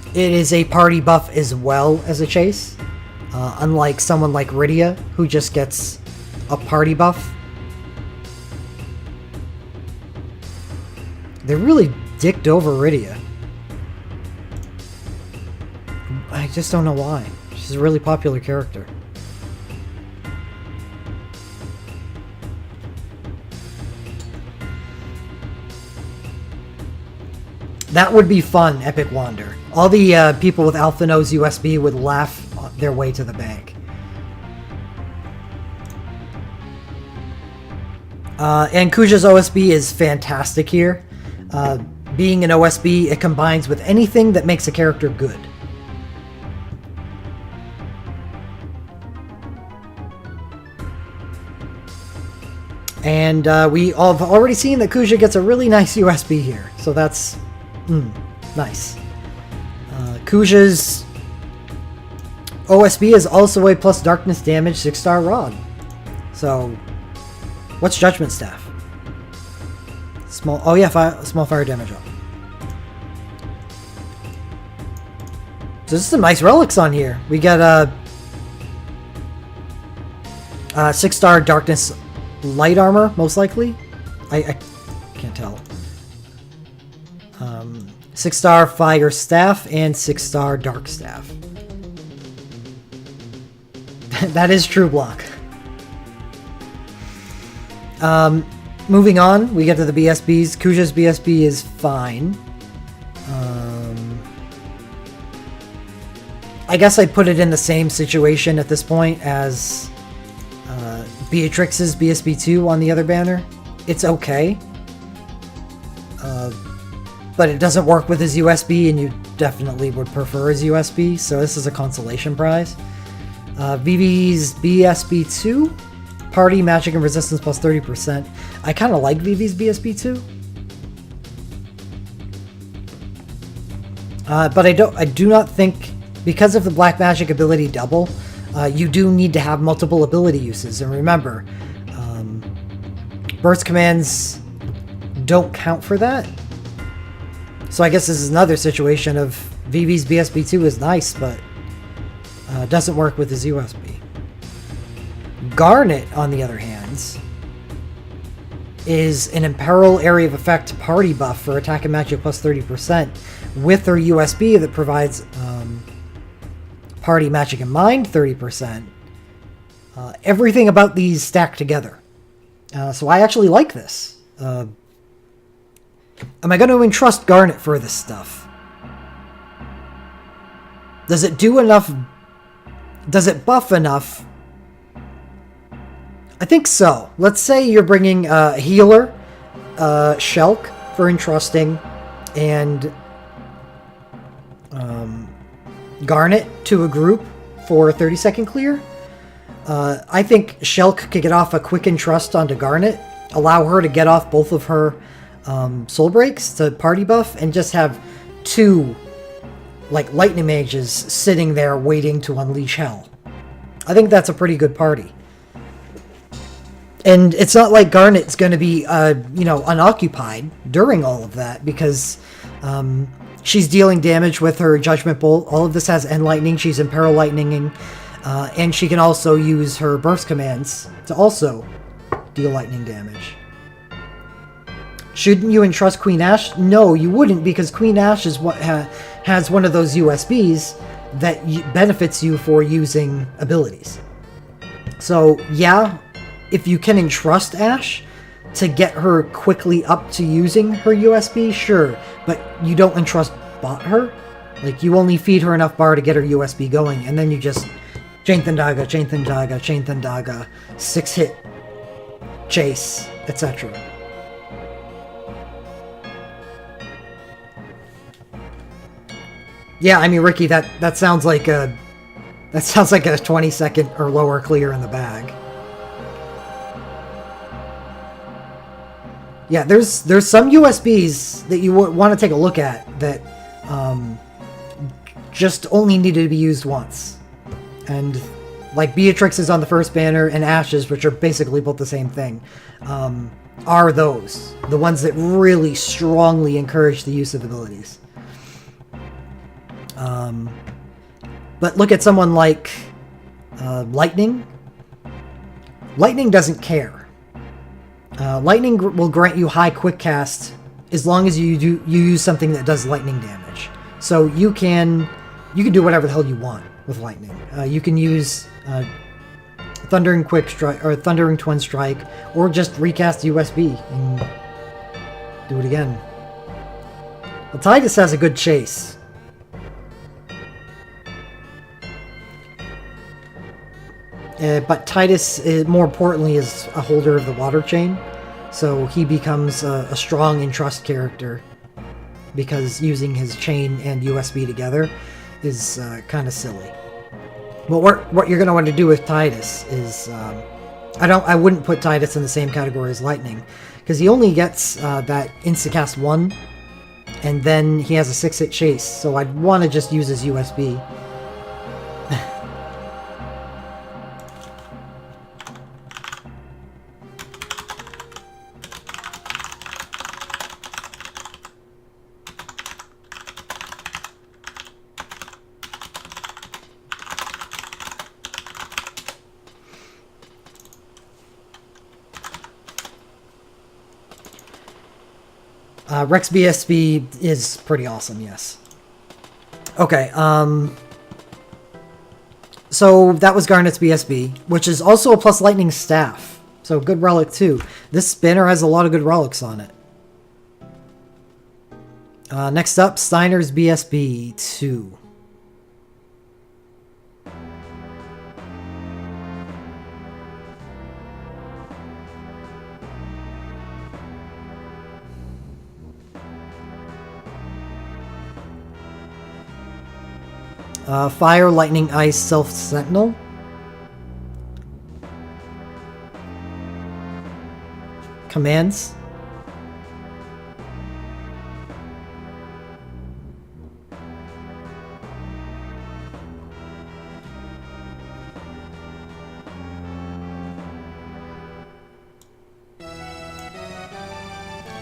It is a party buff as well as a chase. Unlike someone like Rydia, who just gets a party buff. They really dicked over Rydia. I just don't know why. She's a really popular character. That would be fun, Epic Wander. All the people with Alpha Nose USB would laugh their way to the bank. And Kuja's OSB is fantastic here. Being an OSB, it combines with anything that makes a character good. And we all have already seen that Kuja gets a really nice USB here. So that's nice. Kuja's OSB is also a plus darkness damage 6-star rod. So, what's Judgment Staff? Small. Oh yeah, small fire damage up. So there's some nice relics on here. We got a 6-star darkness light armor, most likely. I can't tell. 6-star fire staff and 6-star dark staff. That is true block. Moving on, we get to the BSBs. Kuja's BSB is fine. I guess I'd put it in the same situation at this point as Beatrix's BSB2 on the other banner. It's okay. But it doesn't work with his USB, and you definitely would prefer his USB, so this is a consolation prize. VV's BSB2, Party, Magic, and Resistance plus 30%. I kind of like VV's BSB2. But I do not think, because of the Black Magic ability double, you do need to have multiple ability uses. And remember, burst commands don't count for that. So I guess this is another situation of VV's BSB2 is nice, but doesn't work with his USB. Garnet, on the other hand, is an Imperil Area of Effect party buff for attack and magic plus 30% with her USB that provides party, magic, and mind 30%. Everything about these stack together. So I actually like this. Am I going to entrust Garnet for this stuff? Does it do enough? Does it buff enough? I think so. Let's say you're bringing a healer, Shulk for entrusting, and Garnet to a group for a 30-second clear. I think Shulk could get off a quick entrust onto Garnet, allow her to get off both of her soul breaks to party buff, and just have 2 like lightning mages sitting there waiting to unleash hell. I think that's a pretty good party. And it's not like Garnet's going to be unoccupied during all of that, because she's dealing damage with her Judgment Bolt. All of this has End Lightning. She's Imperil Lightninging. And she can also use her burst commands to also deal lightning damage. Shouldn't you entrust Queen Ashe? No, you wouldn't, because Queen Ashe is what has one of those USBs that benefits you for using abilities. So yeah, if you can entrust Ashe to get her quickly up to using her USB, sure, but you don't entrust bot her. Like, you only feed her enough bar to get her USB going, and then you just Chain Thandaga, Chain Thandaga, Chain Thandaga, 6-hit chase, etc. Yeah, I mean, Ricky, that sounds like a 20-second or lower clear in the bag. Yeah, there's some USBs that you want to take a look at that just only needed to be used once. And like Beatrix is on the first banner, and Ashes, which are basically both the same thing, are those. The ones that really strongly encourage the use of abilities. But look at someone like Lightning. Lightning doesn't care. Lightning will grant you high quick cast as long as you use something that does lightning damage. So you can do whatever the hell you want with lightning. You can use Thundering Quick Strike or Thundering Twin Strike, or just recast USB and do it again. Well, Titus has a good chase. But Titus, more importantly, is a holder of the water chain, so he becomes a strong entrust character, because using his chain and USB together is kind of silly. But what you're going to want to do with Titus is I wouldn't put Tidus in the same category as Lightning, because he only gets that Instacast 1, and then he has a 6-hit chase, so I'd want to just use his USB. Rex BSB is pretty awesome, yes. Okay, so that was Garnet's BSB, which is also a plus lightning staff. So good relic too. This spinner has a lot of good relics on it. Next up, Steiner's BSB 2. Fire, Lightning, Ice, Self-Sentinel. Commands.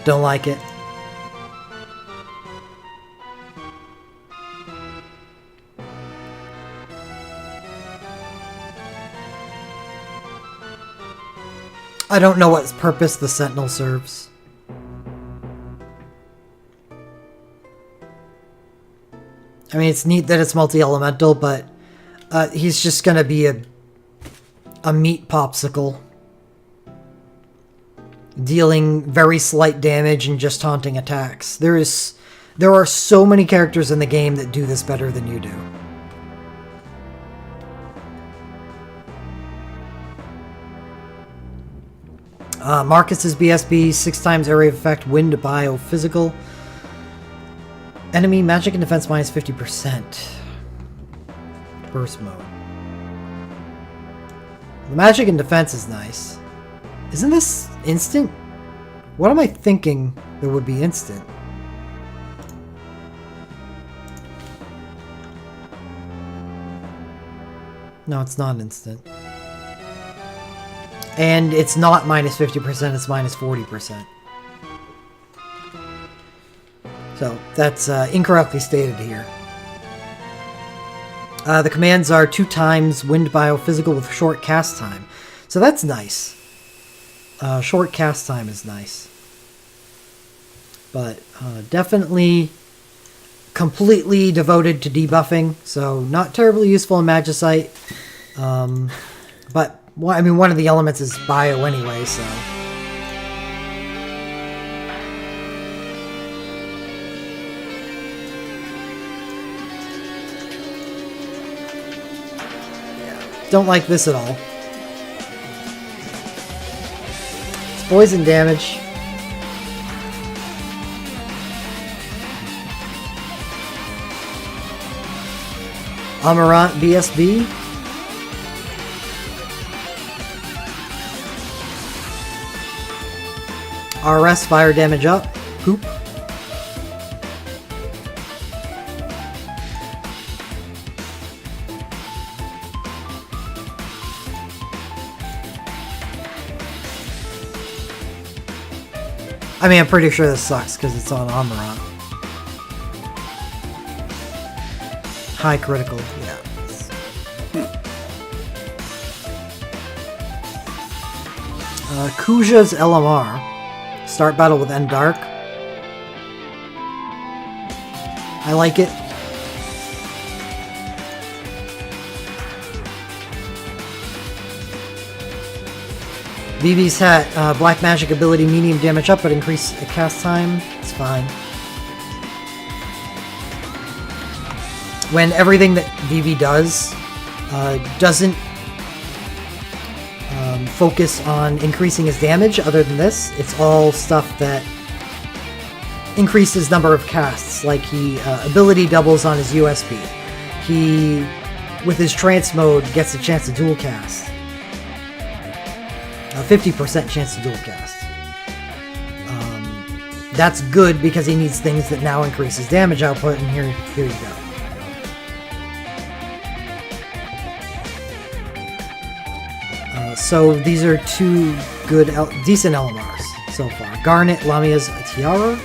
Don't like it. I don't know what purpose the Sentinel serves. I mean, it's neat that it's multi-elemental, but he's just gonna be a meat popsicle. Dealing very slight damage and just taunting attacks. There are so many characters in the game that do this better than you do. Marcus's BSB, 6 times area of effect, wind, bio, physical. Enemy magic and defense minus 50%. Burst mode. The magic and defense is nice. Isn't this instant? What am I thinking that would be instant? No, it's not instant. And it's not minus 50%, it's minus 40%. So, that's incorrectly stated here. The commands are 2 times wind bio physical with short cast time. So that's nice. Short cast time is nice. But definitely completely devoted to debuffing, so not terribly useful in Magicite. But, well, I mean, one of the elements is bio anyway, so... Don't like this at all. It's poison damage. Amarant BSB. RS fire damage up. Poop. I mean, I'm pretty sure this sucks because it's on Amarant. High critical, yeah. Kuja's LMR. Start battle with End Dark. I like it. BB's hat, black magic ability, medium damage up, but increase cast time. It's fine. When everything that BB does doesn't focus on increasing his damage, other than this, it's all stuff that increases number of casts. Like he ability doubles on his USB. He, with his trance mode, gets a chance to dual cast. a 50% chance to dual cast. That's good because he needs things that now increase his damage output, and here you go. So these are two good, decent LMRs so far. Garnet, Lamia's Tiara.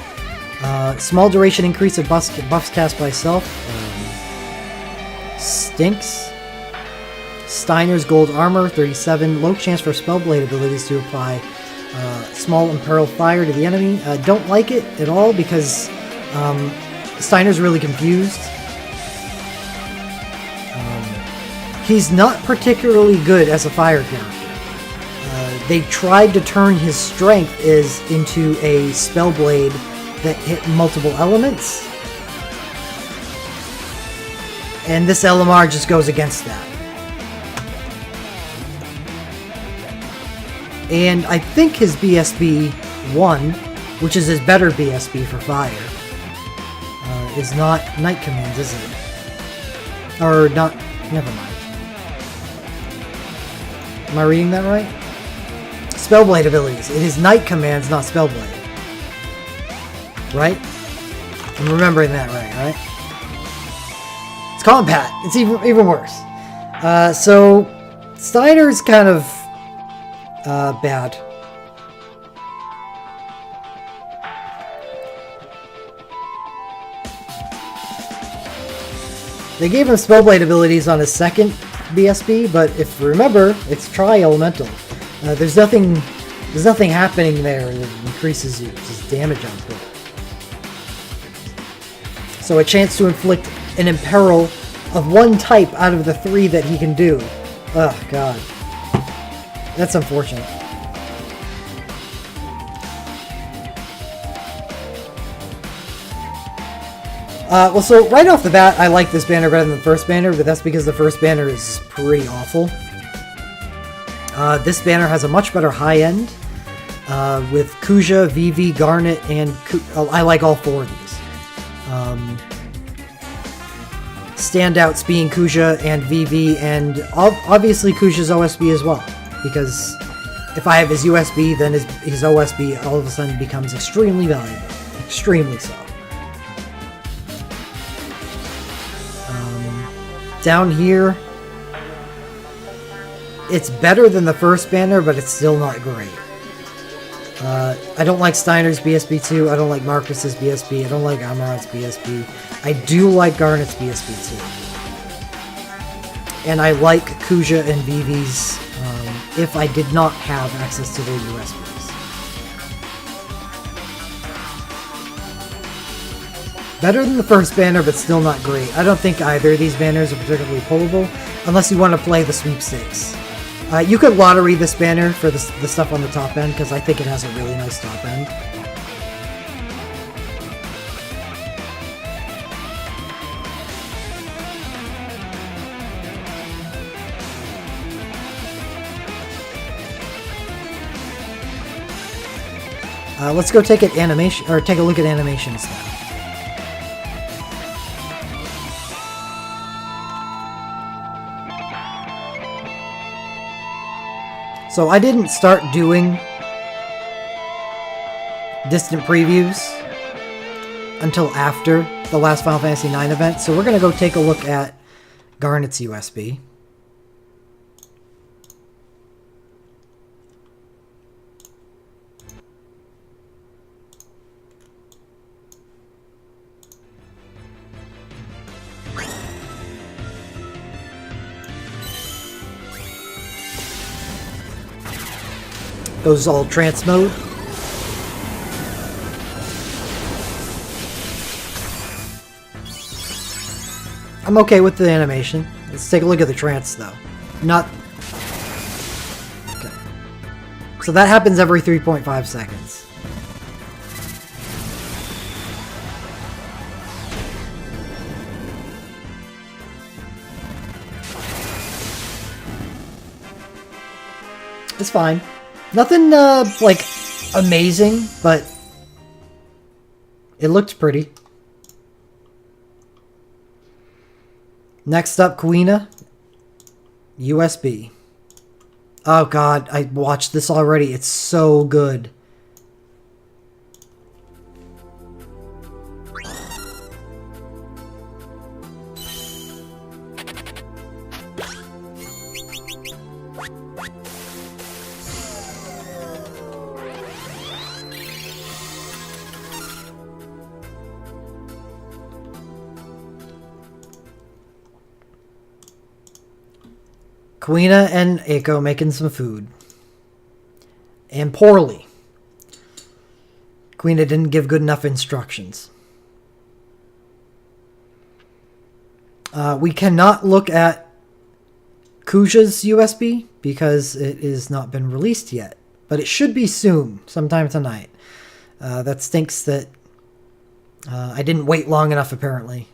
Small duration increase of buffs cast by self. Stinks. Steiner's Gold Armor, 37. Low chance for Spellblade abilities to apply small Imperil Fire to the enemy. Don't like it at all because Steiner's really confused. He's not particularly good as a fire character. They tried to turn his strength into a Spellblade that hit multiple elements. And this LMR just goes against that. And I think his BSB 1, which is his better BSB for fire, is not Night Commands, is it? Or not, never mind. Am I reading that right? Spellblade abilities. It is Night Commands, not Spellblade. Right? I'm remembering that right? It's Combat. It's even worse. So, Steiner's kind of bad. They gave him Spellblade abilities on his second BSB, but if you remember, it's Tri-Elemental. There's nothing happening there that increases his damage output. So a chance to inflict an Imperil of one type out of the 3 that he can do. Oh god. That's unfortunate. Well, so right off the bat, I like this banner better than the first banner, but that's because the first banner is pretty awful. This banner has a much better high end, with Kuja, Vivi, Garnet, and I like all 4 of these. Standouts being Kuja and Vivi, and obviously Kuja's OSB as well. Because if I have his USB, then his OSB all of a sudden becomes extremely valuable. Extremely so. Down here, it's better than the first banner, but it's still not great. I don't like Steiner's BSB 2. I don't like Marcus's BSB. I don't like Amaranth's BSB. I do like Garnet's BSB 2. And I like Kuja and Vivi's if I did not have access to their USBs. Better than the first banner, but still not great. I don't think either of these banners are particularly pullable, unless you want to play the sweepstakes. You could lottery this banner for the stuff on the top end, because I think it has a really nice top end. Let's go take a look at animations now. So I didn't start doing distant previews until after the last Final Fantasy IX event, so we're going to go take a look at Garnet's USB. Goes all trance mode. I'm okay with the animation. Let's take a look at the trance though. Not... Okay. So that happens every 3.5 seconds. It's fine. Nothing, like, amazing, but it looked pretty. Next up, Kuina. USB. Oh god, I watched this already. It's so good. Quina and Eiko making some food. And poorly. Quina didn't give good enough instructions. We cannot look at Kuja's USB because it has not been released yet. But it should be soon, sometime tonight. That stinks that I didn't wait long enough, apparently.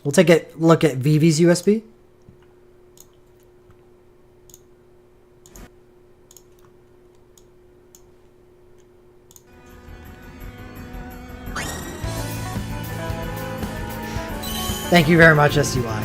We'll take a look at Vivi's USB. Thank you very much, SUI.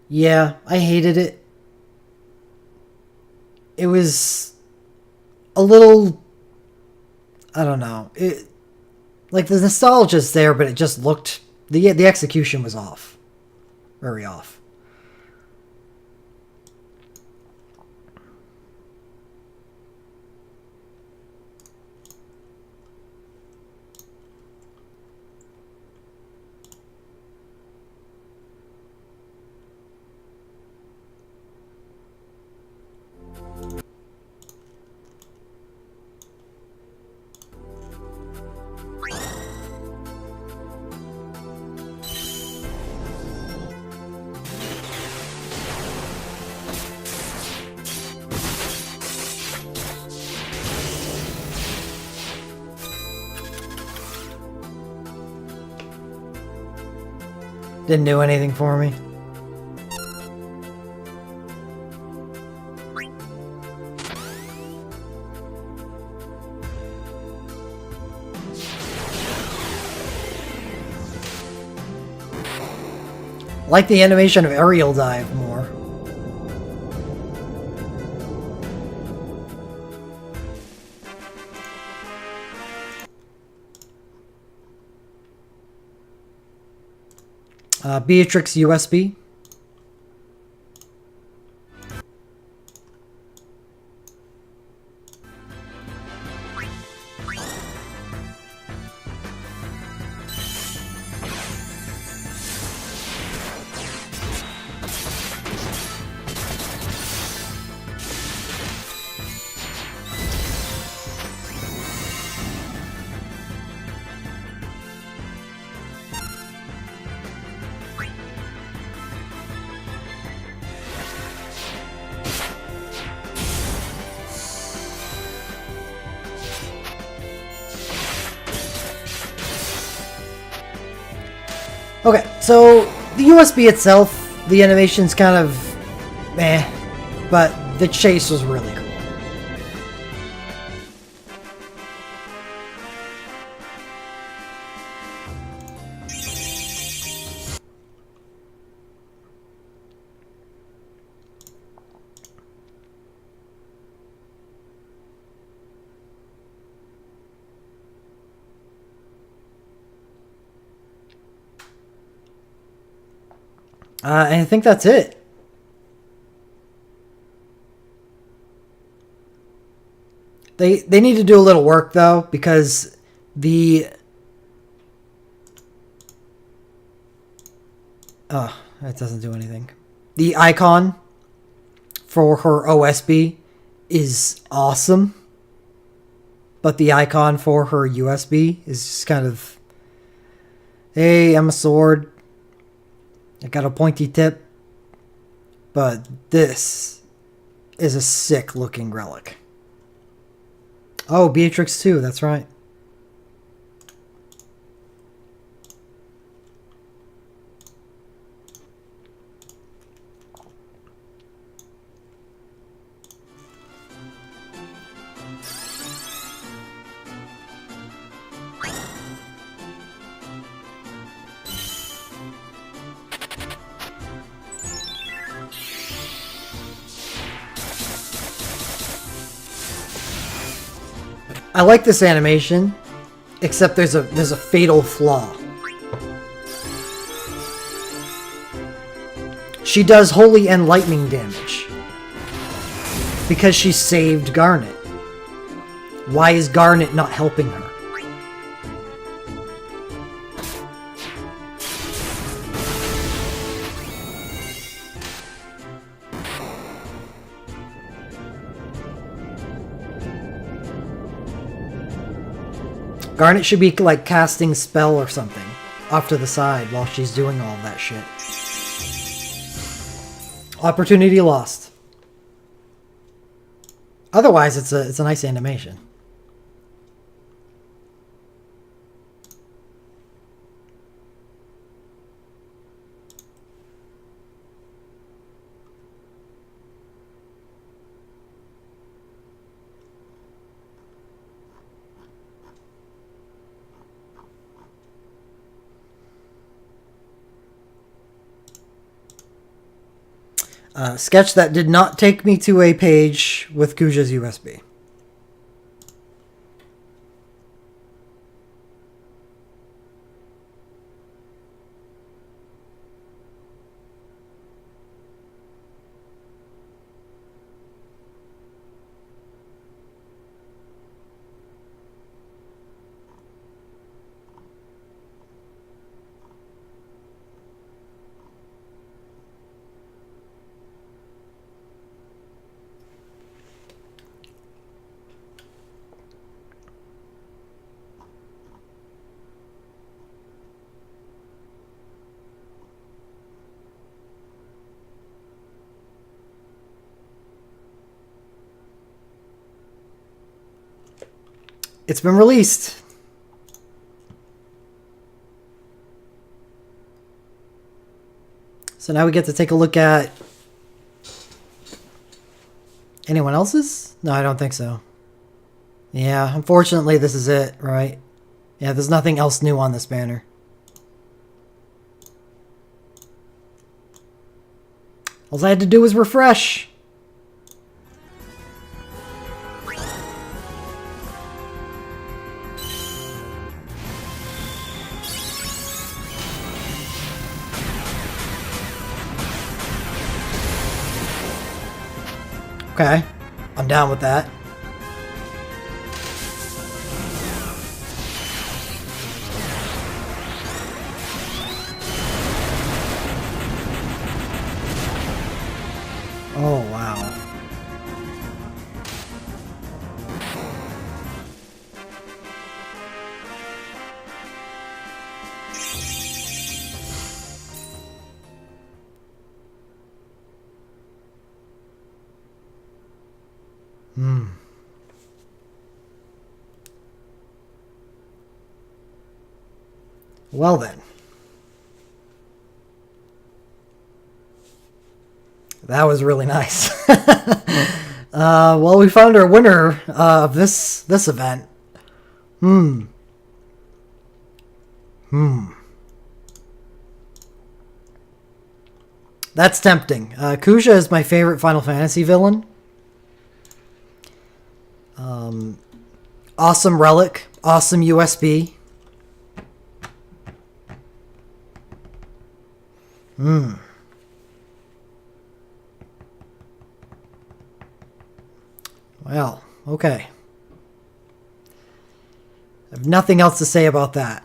Yeah, I hated it. It was a little, I don't know. It, like, the nostalgia's there, but it just looked, the execution was off. Very off. Didn't do anything for me. Like the animation of aerial dive more. Beatrix USB. Okay, so the USB itself, the animation's kind of meh, but the chase was really cool. And I think that's it. They need to do a little work though, because the that doesn't do anything. The icon for her OSB is awesome. but the icon for her USB is just kind of, hey, I'm a sword. I got a pointy tip. But this is a sick looking relic. Oh, Beatrix too, that's right. I like this animation, except there's a fatal flaw. She does holy and lightning damage because she saved Garnet. Why is Garnet not helping her? Garnet should be, like, casting spell or something off to the side while she's doing all that shit. Opportunity lost. Otherwise, it's a nice animation. Sketch that did not take me to a page with Kuja's USB. It's been released. So now we get to take a look at anyone else's? No, I don't think so. Yeah, unfortunately this is it, right? Yeah, there's nothing else new on this banner. All I had to do was refresh. Okay, I'm down with that. Oh, wow. Well then. That was really nice. Well, we found our winner of this event. That's tempting. Kuja is my favorite Final Fantasy villain. Awesome Relic. Awesome USB. Well, okay. I have nothing else to say about that.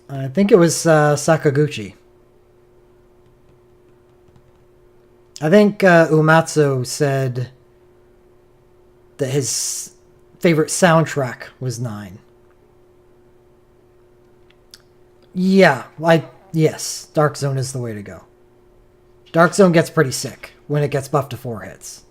I think it was Sakaguchi. I think Uematsu said that his favorite soundtrack was 9. Yeah, yes, Dark Zone is the way to go. Dark Zone gets pretty sick when it gets buffed to 4 hits.